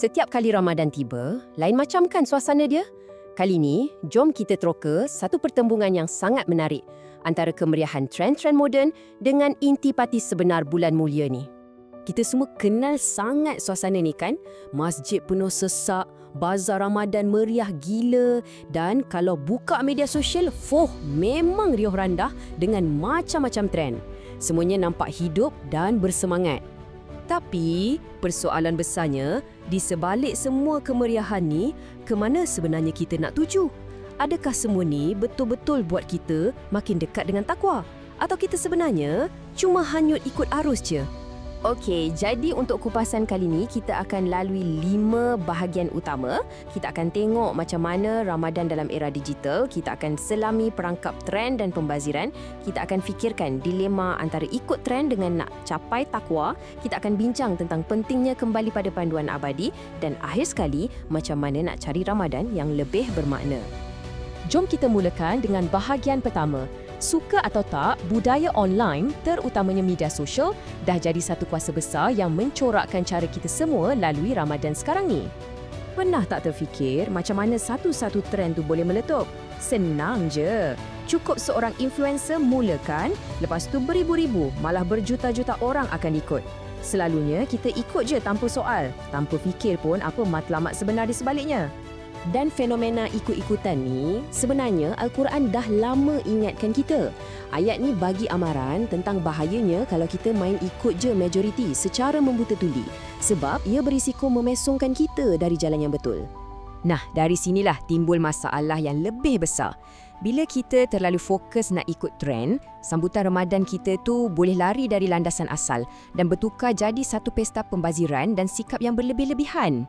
Setiap kali Ramadan tiba, lain macam kan suasana dia? Kali ni, jom kita teroka satu pertembungan yang sangat menarik antara kemeriahan trend-trend moden dengan intipati sebenar bulan mulia ni. Kita semua kenal sangat suasana ni kan? Masjid penuh sesak, bazar Ramadan meriah gila dan kalau buka media sosial, memang riuh randah dengan macam-macam trend. Semuanya nampak hidup dan bersemangat. Tapi, persoalan besarnya, di sebalik semua kemeriahan ni, ke mana sebenarnya kita nak tuju? Adakah semua ni betul-betul buat kita makin dekat dengan takwa? Atau kita sebenarnya cuma hanyut ikut arus je? Okey, jadi untuk kupasan kali ni, kita akan lalui 5 bahagian utama. Kita akan tengok macam mana Ramadan dalam era digital. Kita akan selami perangkap trend dan pembaziran. Kita akan fikirkan dilema antara ikut trend dengan nak capai takwa. Kita akan bincang tentang pentingnya kembali pada panduan abadi. Dan akhir sekali, macam mana nak cari Ramadan yang lebih bermakna. Jom kita mulakan dengan bahagian pertama. Suka atau tak, budaya online, terutamanya media sosial, dah jadi satu kuasa besar yang mencorakkan cara kita semua lalui Ramadan sekarang ni. Pernah tak terfikir macam mana satu-satu trend tu boleh meletup? Senang je. Cukup seorang influencer mulakan, lepas tu beribu-ribu, malah berjuta-juta orang akan ikut. Selalunya kita ikut je tanpa soal, tanpa fikir pun apa matlamat sebenar di sebaliknya. Dan fenomena ikut-ikutan ni, sebenarnya Al-Quran dah lama ingatkan kita. Ayat ni bagi amaran tentang bahayanya kalau kita main ikut je majoriti secara membuta tuli. Sebab ia berisiko memesongkan kita dari jalan yang betul. Nah, dari sinilah timbul masalah yang lebih besar. Bila kita terlalu fokus nak ikut trend, sambutan Ramadan kita tu boleh lari dari landasan asal dan bertukar jadi satu pesta pembaziran dan sikap yang berlebih-lebihan.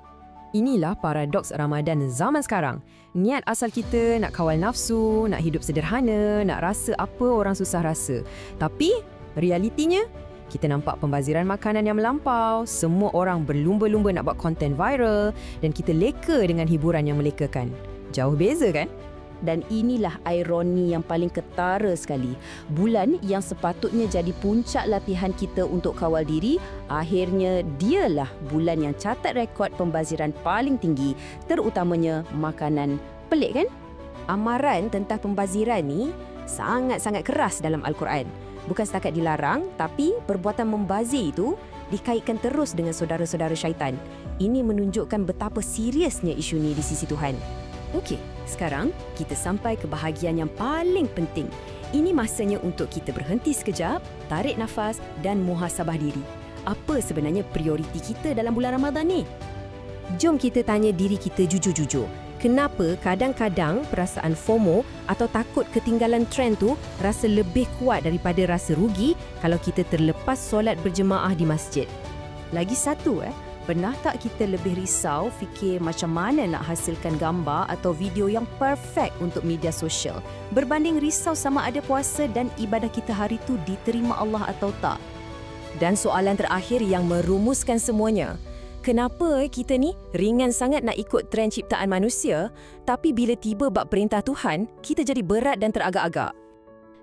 Inilah paradoks Ramadan zaman sekarang. Niat asal kita nak kawal nafsu, nak hidup sederhana, nak rasa apa orang susah rasa. Tapi, realitinya, kita nampak pembaziran makanan yang melampau, semua orang berlumba-lumba nak buat konten viral dan kita leka dengan hiburan yang melekakan. Jauh beza kan? Dan inilah ironi yang paling ketara sekali. Bulan yang sepatutnya jadi puncak latihan kita untuk kawal diri, akhirnya dialah bulan yang catat rekod pembaziran paling tinggi, terutamanya makanan. Pelik kan? Amaran tentang pembaziran ni sangat-sangat keras dalam Al-Quran. Bukan setakat dilarang, tapi perbuatan membazir itu dikaitkan terus dengan saudara-saudara syaitan. Ini menunjukkan betapa seriusnya isu ni di sisi Tuhan. Okey, sekarang kita sampai ke bahagian yang paling penting. Ini masanya untuk kita berhenti sekejap, tarik nafas dan muhasabah diri. Apa sebenarnya prioriti kita dalam bulan Ramadan ni? Jom kita tanya diri kita jujur-jujur. Kenapa kadang-kadang perasaan FOMO atau takut ketinggalan trend tu rasa lebih kuat daripada rasa rugi kalau kita terlepas solat berjemaah di masjid? Lagi satu, pernah tak kita lebih risau fikir macam mana nak hasilkan gambar atau video yang perfect untuk media sosial berbanding risau sama ada puasa dan ibadah kita hari tu diterima Allah atau tak? Dan soalan terakhir yang merumuskan semuanya, kenapa kita ni ringan sangat nak ikut trend ciptaan manusia, tapi bila tiba bab perintah Tuhan, kita jadi berat dan teragak-agak?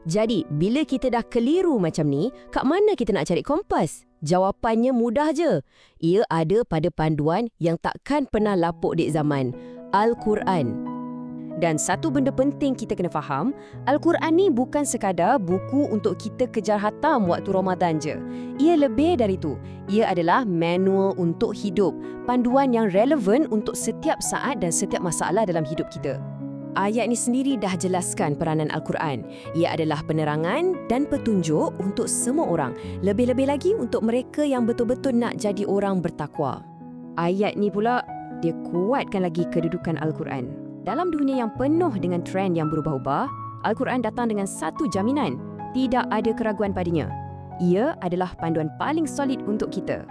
Jadi, bila kita dah keliru macam ni, kat mana kita nak cari kompas? Jawapannya mudah je. Ia ada pada panduan yang takkan pernah lapuk dek zaman, Al-Quran. Dan satu benda penting kita kena faham, Al-Quran ni bukan sekadar buku untuk kita kejar khatam waktu Ramadan je. Ia lebih dari itu. Ia adalah manual untuk hidup, panduan yang relevan untuk setiap saat dan setiap masalah dalam hidup kita. Ayat ni sendiri dah jelaskan peranan Al-Quran. Ia adalah penerangan dan petunjuk untuk semua orang. Lebih-lebih lagi untuk mereka yang betul-betul nak jadi orang bertakwa. Ayat ni pula, dia kuatkan lagi kedudukan Al-Quran. Dalam dunia yang penuh dengan trend yang berubah-ubah, Al-Quran datang dengan satu jaminan. Tidak ada keraguan padanya. Ia adalah panduan paling solid untuk kita.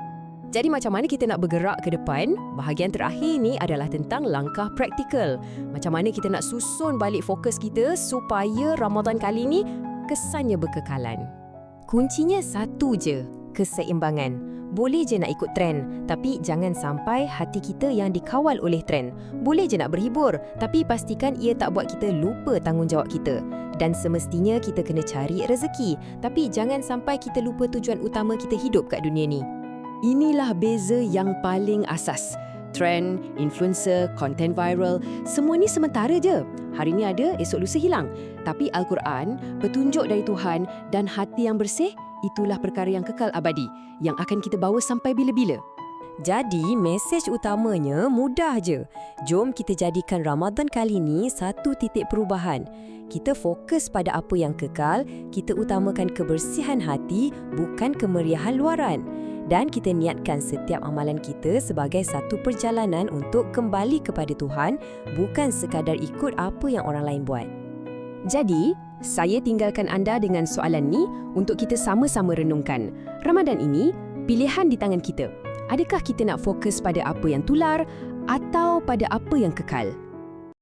Jadi macam mana kita nak bergerak ke depan? Bahagian terakhir ni adalah tentang langkah praktikal. Macam mana kita nak susun balik fokus kita supaya Ramadan kali ni kesannya berkekalan. Kuncinya satu je, keseimbangan. Boleh je nak ikut trend, tapi jangan sampai hati kita yang dikawal oleh trend. Boleh je nak berhibur, tapi pastikan ia tak buat kita lupa tanggungjawab kita. Dan semestinya kita kena cari rezeki, tapi jangan sampai kita lupa tujuan utama kita hidup kat dunia ni. Inilah beza yang paling asas. Trend, influencer, content viral, semua ni sementara je. Hari ni ada, esok lusa hilang. Tapi Al-Quran, petunjuk dari Tuhan dan hati yang bersih, itulah perkara yang kekal abadi, yang akan kita bawa sampai bila-bila. Jadi, mesej utamanya mudah je. Jom kita jadikan Ramadan kali ni satu titik perubahan. Kita fokus pada apa yang kekal, kita utamakan kebersihan hati, bukan kemeriahan luaran. Dan kita niatkan setiap amalan kita sebagai satu perjalanan untuk kembali kepada Tuhan, bukan sekadar ikut apa yang orang lain buat. Jadi, saya tinggalkan anda dengan soalan ni untuk kita sama-sama renungkan. Ramadan ini, pilihan di tangan kita. Adakah kita nak fokus pada apa yang tular atau pada apa yang kekal?